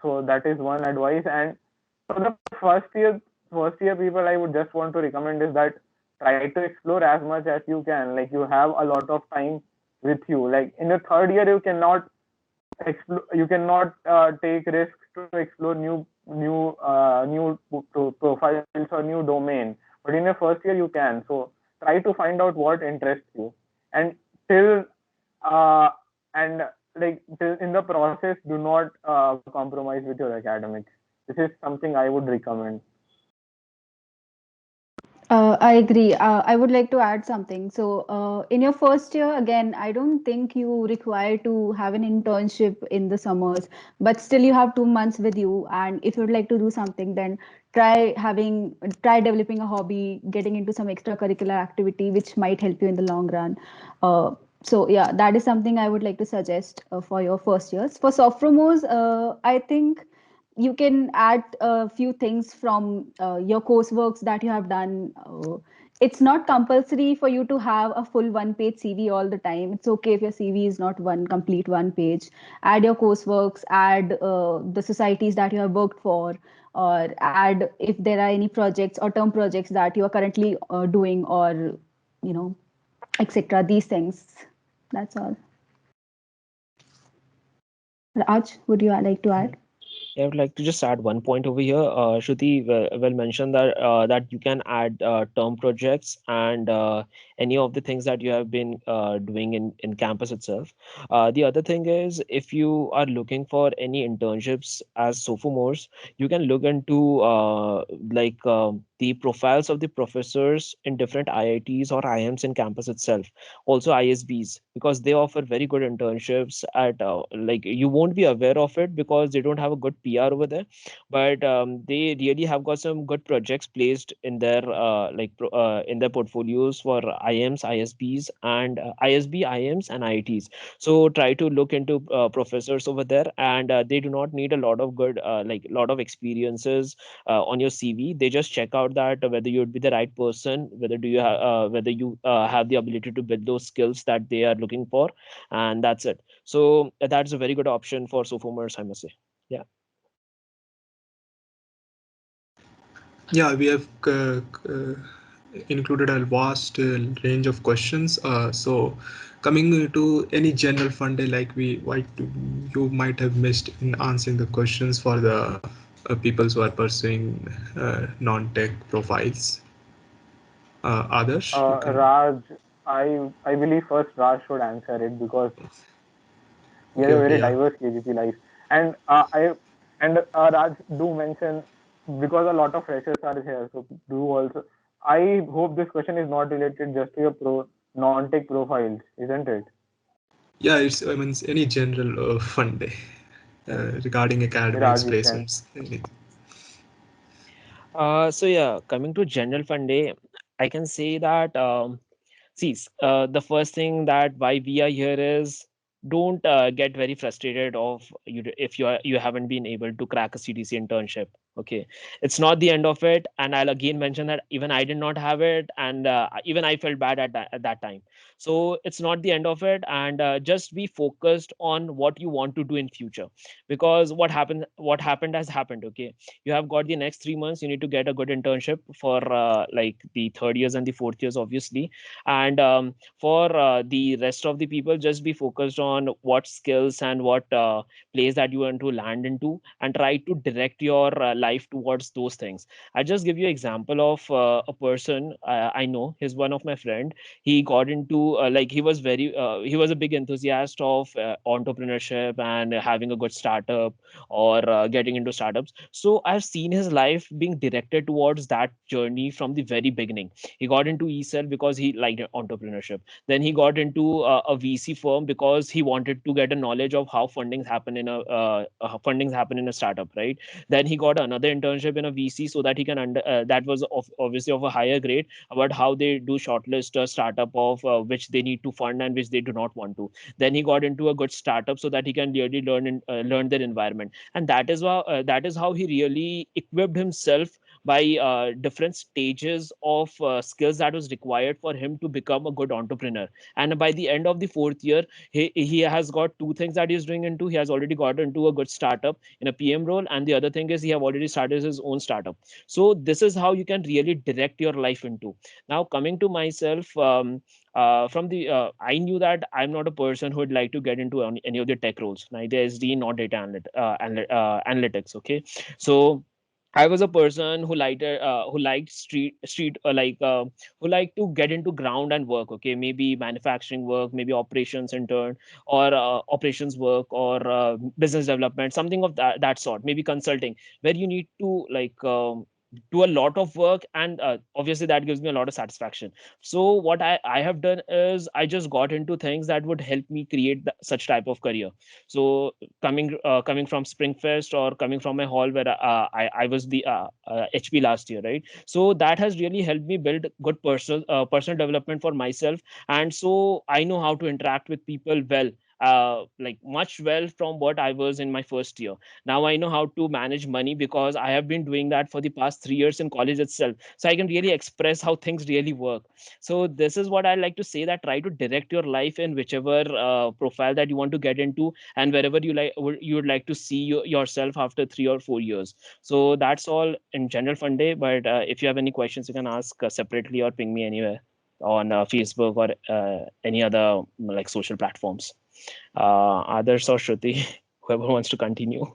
So that is one advice. And for the first year people, I would just want to recommend is that try to explore as much as you can. Like you have a lot of time with you. Like in the third year, you cannot take risks to explore new profiles or new domain, but in your first year you can. So try to find out what interests you, and till uh, and like in the process, do not compromise with your academics. This is something I would recommend. I agree. I would like to add something. So, in your first year, again, I don't think you require to have an internship in the summers, but still you have 2 months with you. And if you'd like to do something, then try developing a hobby, getting into some extracurricular activity, which might help you in the long run. So, yeah, that is something I would like to suggest for your first years. For sophomores, I think you can add a few things from your courseworks that you have done. It's not compulsory for you to have a full one-page CV all the time. It's okay if your CV is not one complete one page. Add your courseworks, add the societies that you have worked for, or add if there are any projects or term projects that you are currently doing, or you know, etc. These things. That's all. Raj, would you like to add? Yeah, I would like to just add one point over here. Shruti well mentioned that you can add term projects and any of the things that you have been doing in campus itself. The other thing is, if you are looking for any internships as sophomores, you can look into the profiles of the professors in different IITs or IIMs in campus itself. Also ISBs, because they offer very good internships at like you won't be aware of it because they don't have a good PR over there, but they really have got some good projects placed in their in their portfolios for IMs, ISBs, and ISB, IMs, and IITs. So try to look into professors over there, and they do not need a lot of good lot of experiences on your CV. They just check out that whether you would be the right person, whether you have the ability to build those skills that they are looking for, and that's it. So that's a very good option for sophomores, I must say. Yeah. Yeah, we have included a vast range of questions. So, coming to any general fund day, like you might have missed in answering the questions for the people who are pursuing non-tech profiles. Others, you can. Raj, I believe first Raj should answer it because he has Okay, a okay, very yeah. diverse KGP life. And Raj, do mention, because a lot of freshers are here, so do also. I hope this question is not related just to your non-tech profiles, isn't it? Yeah, I mean, it's any general fund day regarding academics, Raj, you can. placements, anything. So yeah, coming to general fund day, I can say that see, the first thing that why we are here is don't get very frustrated of if you haven't been able to crack a CDC internship. Okay, it's not the end of it, and I'll again mention that even I did not have it, and even I felt bad at that time. So it's not the end of it, and just be focused on what you want to do in future, because what happened has happened. Okay, you have got the next 3 months. You need to get a good internship for the third years and the fourth years, obviously, and for the rest of the people, just be focused on what skills and what place that you want to land into, and try to direct your life towards those things. I'll just give you an example of a person I know. He's one of my friend. He got into he was a big enthusiast of entrepreneurship and having a good startup, or getting into startups. So I've seen his life being directed towards that journey from the very beginning. He got into ESL because he liked entrepreneurship. Then he got into a VC firm because he wanted to get a knowledge of how fundings happen in a startup, right? Then he got another internship in a VC so that he can that was obviously of a higher grade, about how they do shortlist a startup of which they need to fund and which they do not want to. Then he got into a good startup so that he can really learn their environment, and that is how he really equipped himself by different stages of skills that was required for him to become a good entrepreneur. And by the end of the fourth year, he has got two things that he's doing into. He has already got into a good startup in a PM role, and the other thing is he have already started his own startup. So this is how you can really direct your life into. Now coming to myself, from the I knew that I'm not a person who would like to get into any of the tech roles, neither SD nor data analytics. Okay, so I was a person who liked street who liked to get into ground and work. Okay, maybe manufacturing work, maybe operations intern, or operations work, or business development, something of that sort. Maybe consulting, where you need to do a lot of work, and obviously that gives me a lot of satisfaction. So what I have done is I just got into things that would help me create such type of career. So coming from Springfest, or coming from my hall where I was the HP last year, right? So that has really helped me build good personal development for myself, and so I know how to interact with people well, much well from what I was in my first year. Now I know how to manage money because I have been doing that for the past 3 years in college itself, so I can really express how things really work. So this is what I like to say, that try to direct your life in whichever profile that you want to get into, and wherever you would like to see yourself after 3 or 4 years. So that's all in general fun day, but if you have any questions, you can ask separately or ping me anywhere on Facebook or any other like social platforms. Others or Shruti, whoever wants to continue.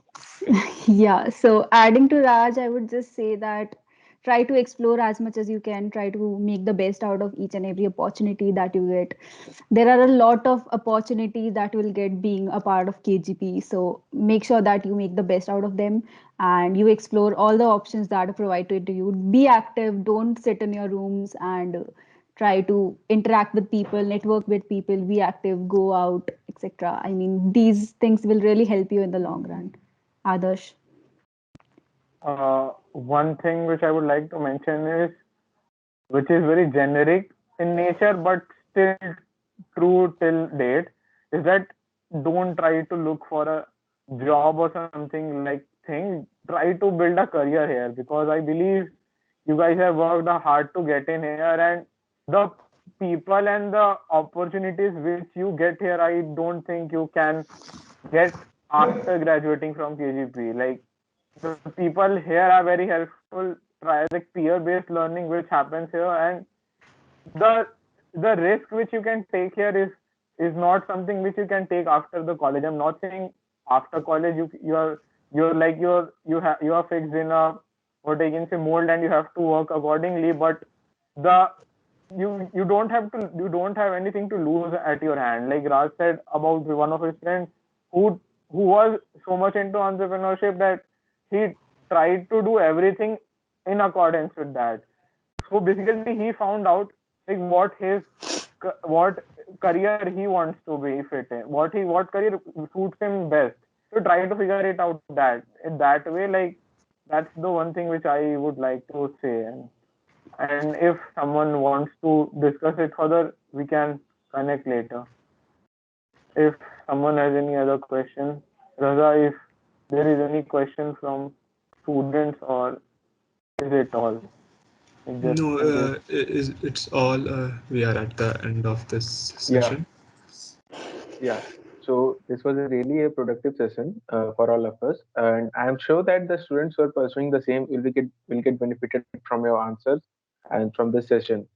Yeah, so adding to Raj, I would just say that try to explore as much as you can, try to make the best out of each and every opportunity that you get. There are a lot of opportunities that you will get being a part of KGP, so make sure that you make the best out of them and you explore all the options that are provided to you. Be active, don't sit in your rooms, and try to interact with people, network with people, be active, go out, etc. I mean, these things will really help you in the long run. Adarsh. One thing which I would like to mention is, which is very generic in nature but still true till date, is that don't try to look for a job or something like thing. Try to build a career here, because I believe you guys have worked hard to get in here, and the people and the opportunities which you get here, I don't think you can get after graduating from KGP. Like, the people here are very helpful. Try like peer-based learning which happens here, and the the risk which you can take here is not something which you can take after the college. I'm not saying after college you are fixed in a, what I can say, mold, and you have to work accordingly. But the you don't have anything to lose at your hand. Like Raj said about one of his friends who was so much into entrepreneurship that he tried to do everything in accordance with that. So basically he found out like what career he wants to be fit in, what career suits him best. So try to figure it out that in that way. Like, that's the one thing which I would like to say. And if someone wants to discuss it further, we can connect later. If someone has any other question, Raza, if there is any question from students, or is it all? Just No, in case. it's all. We are at the end of this Yeah, session. yeah. So this was a really a productive session for all of us, and I am sure that the students who are pursuing the same will get benefited from your answers and from this session.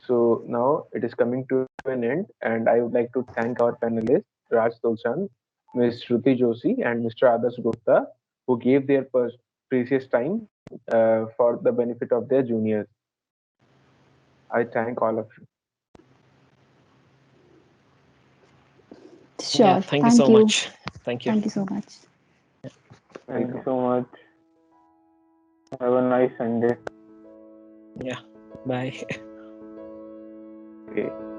So now it is coming to an end, and I would like to thank our panelists, Raj Tulshan, Ms. Shruti Joshi, and Mr. Adarsh Gupta, who gave their precious time for the benefit of their juniors. I thank all of you. Yeah, Sure. thank you Thank so you. much. Thank you. Thank you so much. Thank you Welcome. so much. Have a nice Sunday. Yeah, bye. Okay.